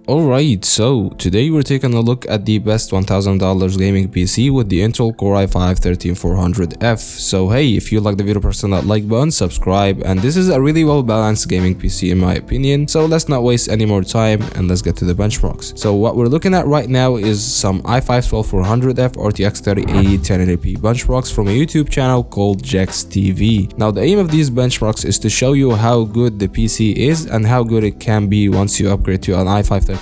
Alright, so today we're taking a look at the best $1,000 gaming PC with the Intel Core i5-13400F. So hey, if you like the video, press that like button, subscribe, and this is a really well balanced gaming PC in my opinion. So let's not waste any more time and let's get to the benchmarks. So what we're looking at right now is some i5-12400F RTX 3080 1080p benchmarks from a YouTube channel called Jex TV. Now the aim of these benchmarks is to show you how good the PC is and how good it can be once you upgrade to an i5-13400F.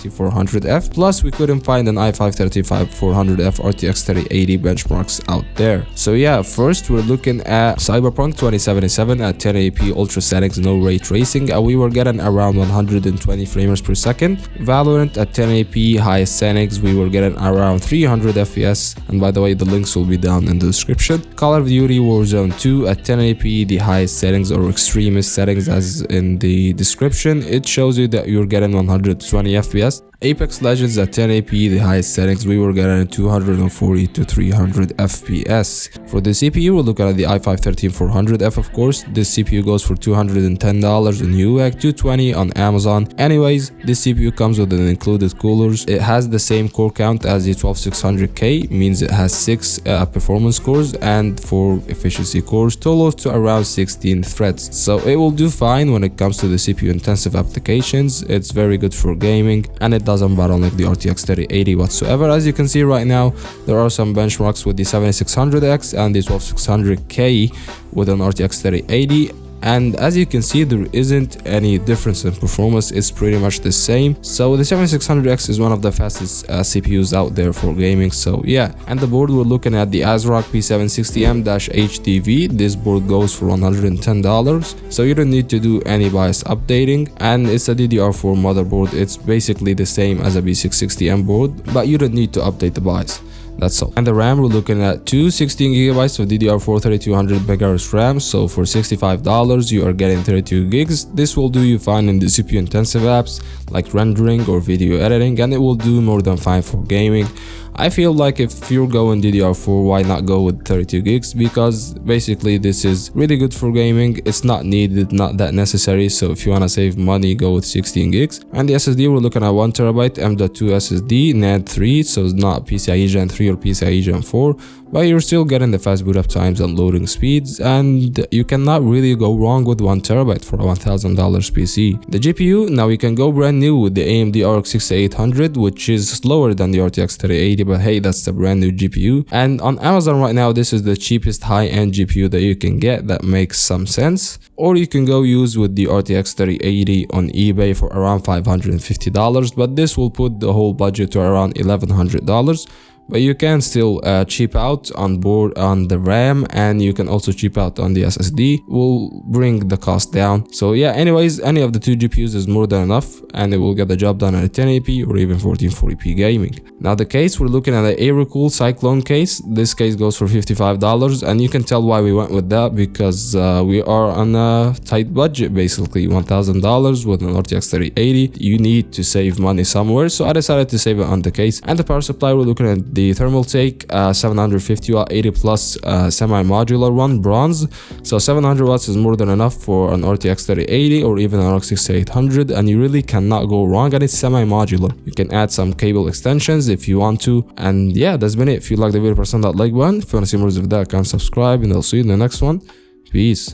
Plus we couldn't find an i5-13400F RTX 3080 benchmarks out there. So yeah, first we're looking at Cyberpunk 2077 at 1080p ultra settings, no ray tracing, and we were getting around 120 frames per second. Valorant at 1080p highest settings, we were getting around 300 FPS, and by the way the links will be down in the description. Call of Duty Warzone 2 at 1080p, the highest settings or extremist settings as in the description. It shows you that you're getting 120 FPS. Apex Legends at 1080p, the highest settings, we were getting 240 to 300 FPS. For the CPU, we're looking at the i5-13400F, of course. This CPU goes for $210 on Newegg, $220 on Amazon. Anyways, this CPU comes with an included coolers. It has the same core count as the 12600K, means it has 6 performance cores, and 4 efficiency cores, total to around 16 threads. So it will do fine when it comes to the CPU intensive applications. It's very good for gaming, and it doesn't bottleneck the RTX 3080 whatsoever. As you can see right now, there are some benchmarks with the 7600X and the 12600K with an RTX 3080. And as you can see, there isn't any difference in performance. It's pretty much the same. So the 7600X is one of the fastest CPUs out there for gaming. So yeah, and the board, we're looking at the ASRock P760M-HDV. This board goes for $110. So you don't need to do any BIOS updating, and it's a DDR4 motherboard. It's basically the same as a B660M board, but you don't need to update the BIOS. That's all. And the RAM, we're looking at two 16GB of DDR4 3200 MHz RAM. So for $65 you are getting 32 gigs. This will do you fine in the CPU intensive apps like rendering or video editing, and it will do more than fine for gaming. I feel like if you're going DDR4, why not go with 32 gigs, because basically this is really good for gaming. It's not needed, not that necessary. So if you want to save money, go with 16 gigs. And the SSD, we're looking at 1TB M.2 SSD NAND 3, so it's not PCIe Gen 3 or PCIe Gen 4, but you're still getting the fast boot up times and loading speeds, and you cannot really go wrong with 1TB for a $1,000 PC. The GPU, now you can go brand new with the AMD RX 6800, which is slower than the RTX 3080, but hey, that's the brand new GPU. And on Amazon right now, this is the cheapest high-end GPU that you can get. That makes some sense. Or you can go use with the RTX 3080 on eBay for around $550, but this will put the whole budget to around $1,100. But you can still cheap out on board on the RAM, and you can also cheap out on the SSD. Will bring the cost down. So yeah, anyways, any of the two GPUs is more than enough, and it will get the job done at a 1080p or even 1440p gaming. Now the case, we're looking at an Aerocool Cyclone case. This case goes for $55, and you can tell why we went with that, because we are on a tight budget, basically $1,000 with an RTX 3080. You need to save money somewhere, so I decided to save it on the case. And the power supply, we're looking at the Thermaltake 750 watt 80 plus semi-modular one, bronze. So 700 watts is more than enough for an RTX 3080 or even an RX 6800, and you really cannot go wrong, and it's semi-modular. You can add some cable extensions if you want to. And yeah, that's been it. If you like the video, press on that like button. If you want to see more of that, subscribe, and I'll see you in the next one. Peace.